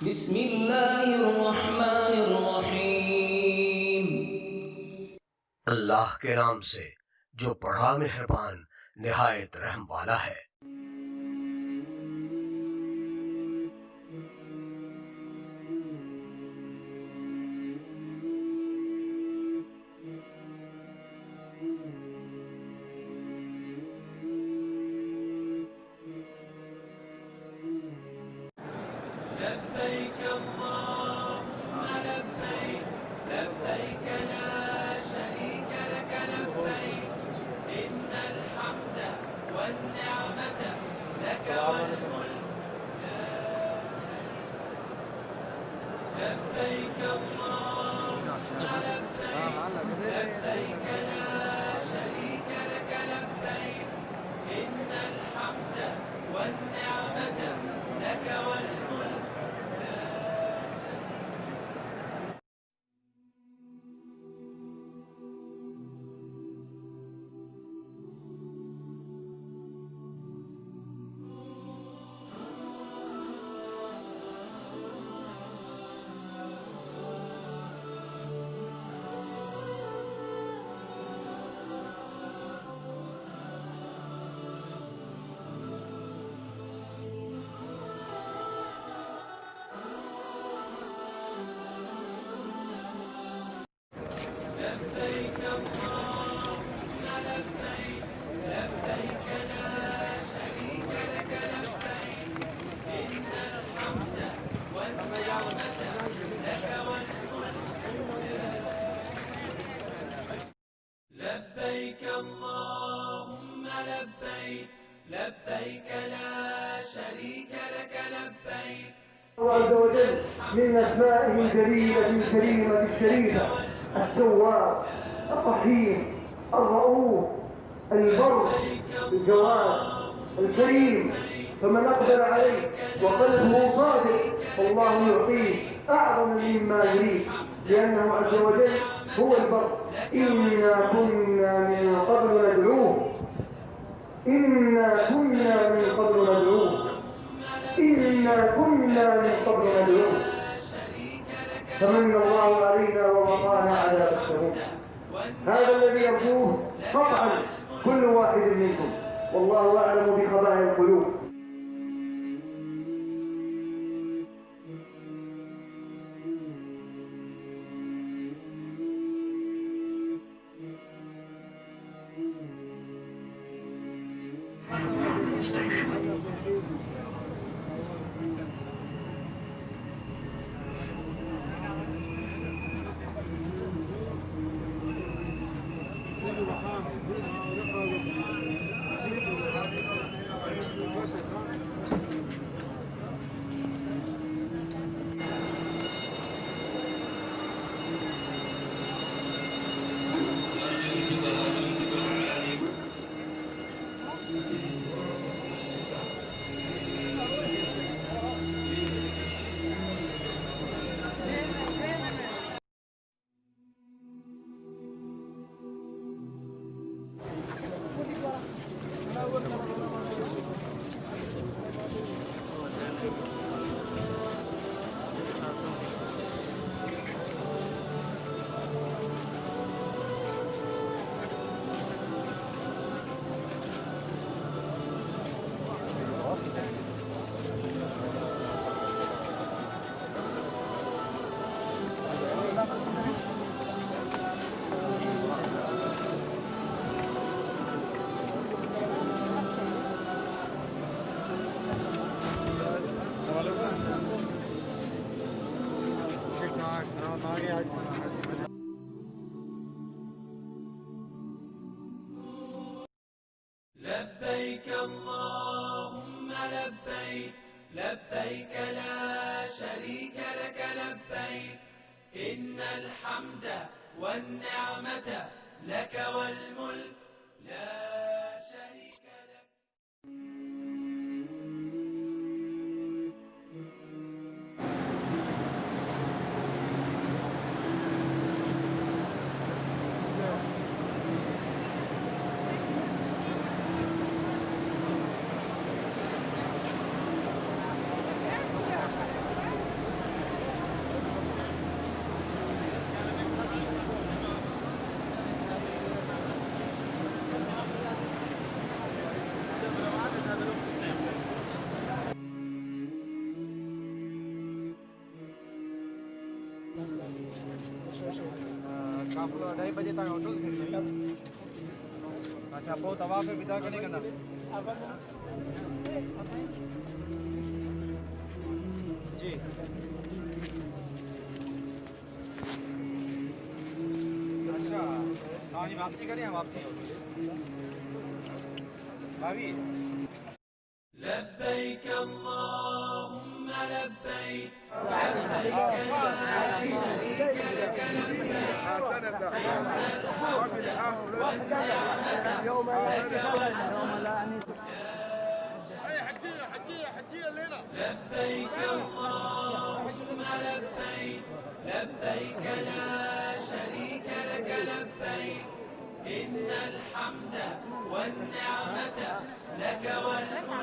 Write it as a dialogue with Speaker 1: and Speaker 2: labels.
Speaker 1: بسم الله الرحمن الرحيم
Speaker 2: अल्लाह के नाम से जो बड़ा मेहरबान निहायत रहम वाला है।
Speaker 3: لبيك اللهم لبيك لبيك لا شريك لك لبيك إن الحمد والنعمة لك والملك لا شريك لك لبيك اللهم لبيك لبيك لا شريك لك لبيك إن الحمد والنعمة لك والملك لبيك اللهم لبيك لبيك لا شريك لك لبيك إن الحمد والنعمة لك والملك لبيك اللهم لبيك لبيك لا شريك لك لبيك
Speaker 4: الله عز وجل من أسمائه الجليلة الكريمة الشريفة التواب الرحيم الرؤوف البر الجواد الكريم، فمن أقبل عليه وقلبه صادق فالله يعطيه أعظم مما يريد، لأنه عز وجل هو البر. إنا كنا من قبل ندعوه إنا كنا من قبل ندعوه إنا كنا من قبل ندعوه فمن الله علينا ووقانا عذاب السموم. هذا الذي يرجوه قطعا كل واحد منكم، والله أعلم بخبائث القلوب.
Speaker 3: لبيك اللهم لبيك لبيك لا شريك لك لبيك إن الحمد والنعمة لك والملك لا شريك لك
Speaker 5: 2:30 बजे तक होटल से। अच्छा, वो तवाफ विदा करने का ना। जी। अच्छा, हाँ जी, वापसी करें, वापसी भाभी।
Speaker 3: لبيك اللهم لبيك لبيك لا شريك لك لبيك إن الحمد والنعمة لك والملك لبيك اللهم لبيك لبيك لا شريك لك لبيك إن الحمد والنعمة لك والملك